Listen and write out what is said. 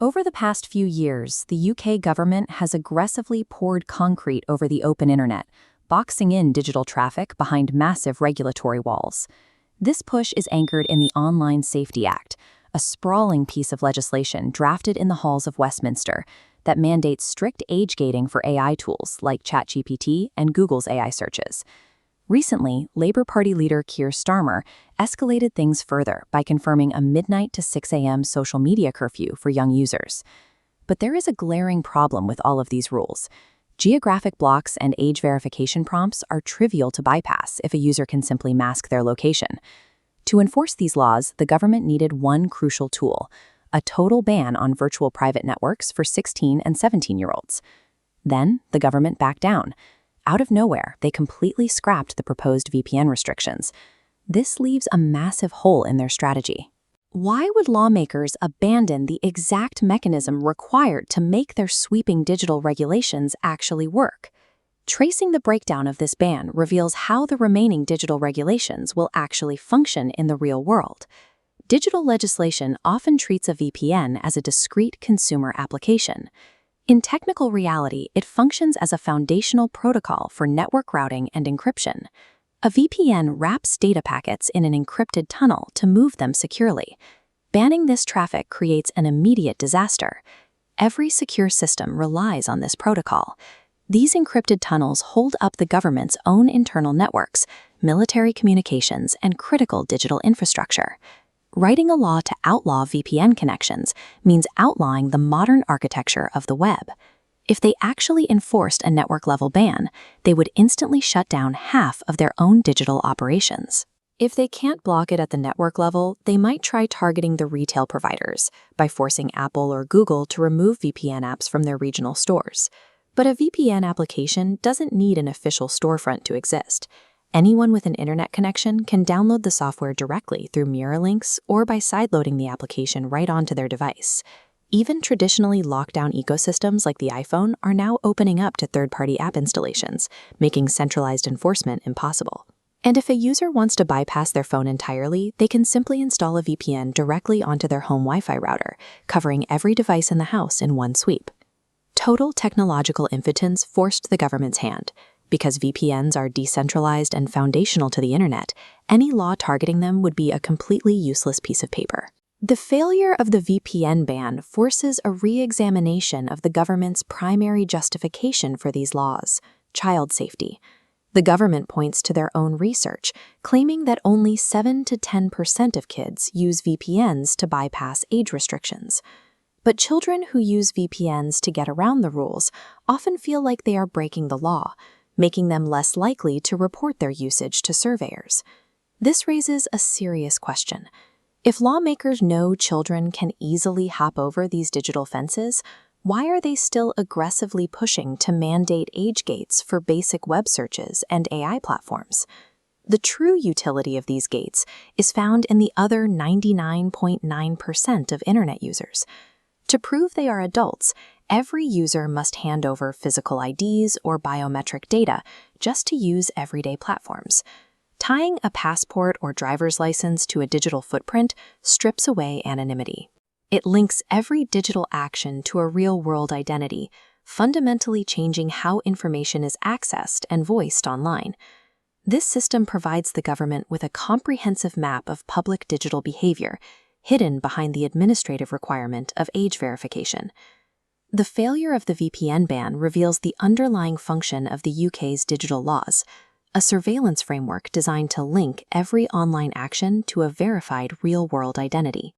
Over the past few years, the UK government has aggressively poured concrete over the open internet, boxing in digital traffic behind massive regulatory walls. This push is anchored in the Online Safety Act, a sprawling piece of legislation drafted in the halls of Westminster that mandates strict age gating for AI tools like ChatGPT and Google's AI searches. Recently, Labour Party leader Keir Starmer escalated things further by confirming a midnight to 6 a.m. social media curfew for young users. But there is a glaring problem with all of these rules. Geographic blocks and age verification prompts are trivial to bypass if a user can simply mask their location. To enforce these laws, the government needed one crucial tool: a total ban on virtual private networks for 16 and 17-year-olds. Then, the government backed down. Out of nowhere, they completely scrapped the proposed VPN restrictions. This leaves a massive hole in their strategy. Why would lawmakers abandon the exact mechanism required to make their sweeping digital regulations actually work? Tracing the breakdown of this ban reveals how the remaining digital regulations will actually function in the real world. Digital legislation often treats a VPN as a discrete consumer application. In technical reality, it functions as a foundational protocol for network routing and encryption. A VPN wraps data packets in an encrypted tunnel to move them securely. Banning this traffic creates an immediate disaster. Every secure system relies on this protocol. These encrypted tunnels hold up the government's own internal networks, military communications, and critical digital infrastructure. Writing a law to outlaw VPN connections means outlawing the modern architecture of the web. If they actually enforced a network-level ban, they would instantly shut down half of their own digital operations. If they can't block it at the network level, they might try targeting the retail providers by forcing Apple or Google to remove VPN apps from their regional stores. But a VPN application doesn't need an official storefront to exist. Anyone with an internet connection can download the software directly through mirror links or by sideloading the application right onto their device. Even traditionally locked-down ecosystems like the iPhone are now opening up to third-party app installations, making centralized enforcement impossible. And if a user wants to bypass their phone entirely, they can simply install a VPN directly onto their home Wi-Fi router, covering every device in the house in one sweep. Total technological impotence forced the government's hand. Because VPNs are decentralized and foundational to the internet, any law targeting them would be a completely useless piece of paper. The failure of the VPN ban forces a re-examination of the government's primary justification for these laws: child safety. The government points to their own research, claiming that only 7 to 10% of kids use VPNs to bypass age restrictions. But children who use VPNs to get around the rules often feel like they are breaking the law, making them less likely to report their usage to surveyors. This raises a serious question. If lawmakers know children can easily hop over these digital fences, why are they still aggressively pushing to mandate age gates for basic web searches and AI platforms? The true utility of these gates is found in the other 99.9% of internet users. To prove they are adults, every user must hand over physical IDs or biometric data just to use everyday platforms. Tying a passport or driver's license to a digital footprint strips away anonymity. It links every digital action to a real-world identity, fundamentally changing how information is accessed and voiced online. This system provides the government with a comprehensive map of public digital behavior, hidden behind the administrative requirement of age verification. The failure of the VPN ban reveals the underlying function of the UK's digital laws, a surveillance framework designed to link every online action to a verified real-world identity.